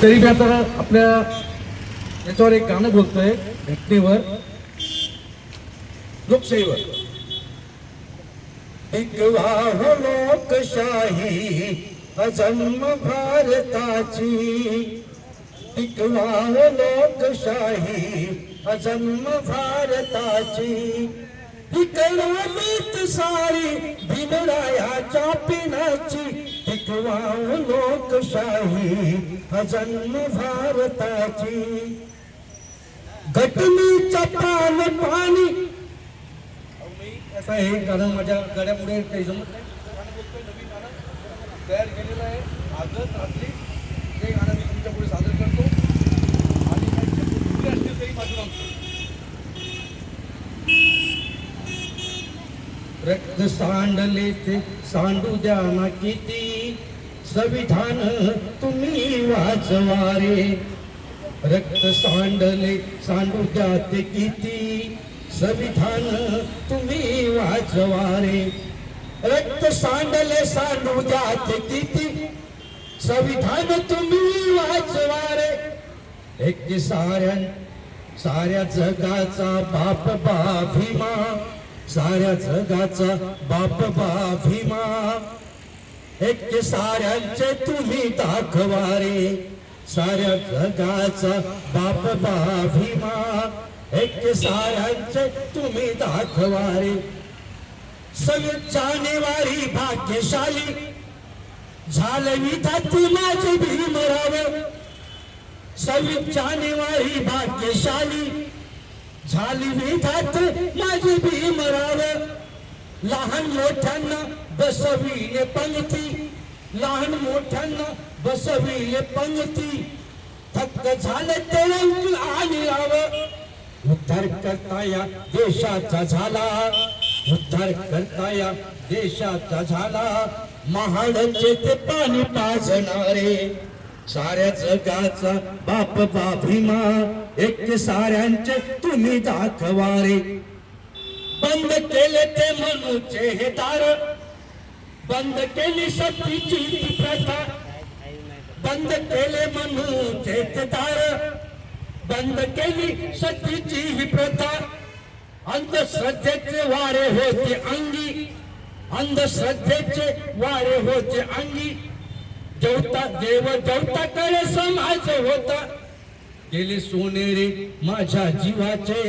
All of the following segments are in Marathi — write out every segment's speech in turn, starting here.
तरी मी आता आपल्या याच्यावर एक गाणं बोलतोय घटनेवर, लोकशाहीवर. टिकवा हो लोकशाही अजन्म भारताची, टिकवा हो लोकशाही अजन्म भारताची. ही कळवलीत सारी भीमरायाच्या पिनाची, टिकवा हो लोकशाही अजन्म भारताची. घटनेचं पान पाणी असं आहे, कारण माझ्या गड्यामुळे काही जमत नाही. नवीन गाणं तयार केलेलं आहे. आजच रात्री ते गाणं मी तुमच्या पुढे सादर करतो आणि काही शब्द असतील तरी माझं मागतो. रक्त सांडले ते सांडू द्या ना किती, संविधान तुम्ही वाचवा रे. रक्त सांडले सांडू द्या ते किती, संविधान तुम्ही वाचवा रे. रक्त सांडले सांडू द्या ते किती, संविधान तुम्ही वाचवा रे. एक साऱ्या जगाचा बाप बा भीमा, साऱ्या जगाचा बाप बा भीमा. एक साऱ्यांचे तुम्ही दाखवा रे, साऱ्या जगाचा बाप बा भीमा. एक साऱ्यांचे तुम्ही दाखवा रे. 26 जानेवारी भाग्यशाली झालं विधाते माझे भीमराव. 26 जानेवारी भाग्यशाली झाली विधाते माझे भीमराव. लहान मोठ्यांना बसविले पंक्ती, लहान मोठ्यांना बसविले पंक्ती. थक्क झाले ते अंक आणि राव. उद्धार करता या देशाचा झाला, उद्धार करता या देशाचा झाला. महाडचे ते पाणी पाजणारे, साऱ्या जगाचा बाप बा भीमा. एक साऱ्यांचे तुम्ही दाखवा रे. बंद केले ते मनूचे हे दार, बंद केली सतीची प्रथा. बंद केले मनूचे ते दार, बंद केली सतीची ही प्रथा. अंधश्रद्धेचे वारे होते अंगी, अंधश्रद्धेचे वारे होते अंगी. जेवता देव जेवता करे समाज होता. गेले सोनेरे माझ्या जीवाचे,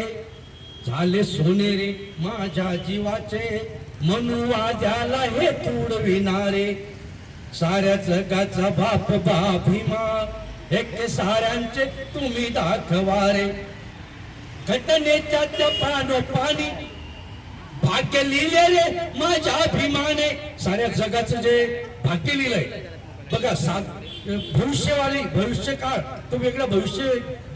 झाले सोनेरे माझ्या जीवाचे. मनुवाद्याला हे तुडविणारे, साऱ्या जगाचा बाप बा भीमा. एक साऱ्यांचे तुम्ही दाखवा रे. घटनेच्या पाणी भाग्य लिहिले रे माझ्या भीमाने. साऱ्या जगाचं जे भाग्य लिहिलंय बघा, भविष्य काळ तो वेगळा, भविष्य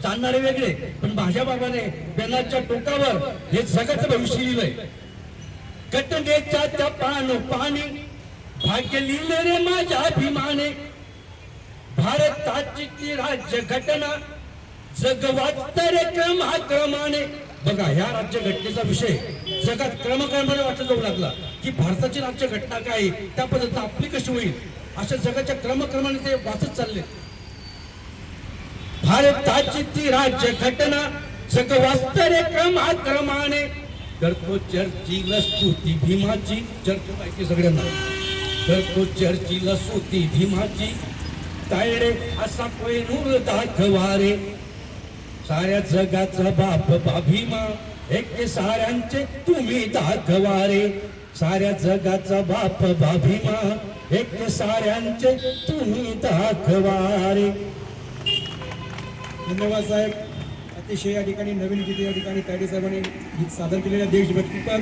जाणणारे वेगळे, पण माझ्या बाबाने बेनाच्या टोकावर हे जगाचं भविष्य लिहिलंय. घटनेच्या त्या पाणी भाग्य लिहिले रे माझ्या भीमाने. भारताची ती राज्य घटना जगवात रे क्रमाक्रमाने. बघा, ह्या राज्य घटनेचा विषय जगात क्रमक्रमाने वाटत जाऊ लागला की भारताची राज्य घटना काय, त्या पद्धतीने आपली कशी होईल, अशा जगाच्या क्रमक्रमाने ते वाचत चालले. भारताची ती राज्य घटना जगवात रे क्रमाक्रमाने. करतो चर्चीला स्तुती भीमाची, चर्चा माहिती सगळ्यांना. करतो चर्चीला स्तुती भीमाची. तायडे असा कोहिनूर दाखवा रे. साऱ्या जगाचा बाप बा भीमा. एक साऱ्यांचे तुम्ही दाखवा रे. साऱ्या जगाचा बाप बा भीमा. एक साऱ्यांचे तुम्ही दाखवा रे. धन्यवाद साहेब. अतिशय या ठिकाणी नवीन गीते या ठिकाणी तायडे साहेबांनी गीत सादर केलेल्या देशभक्तीपर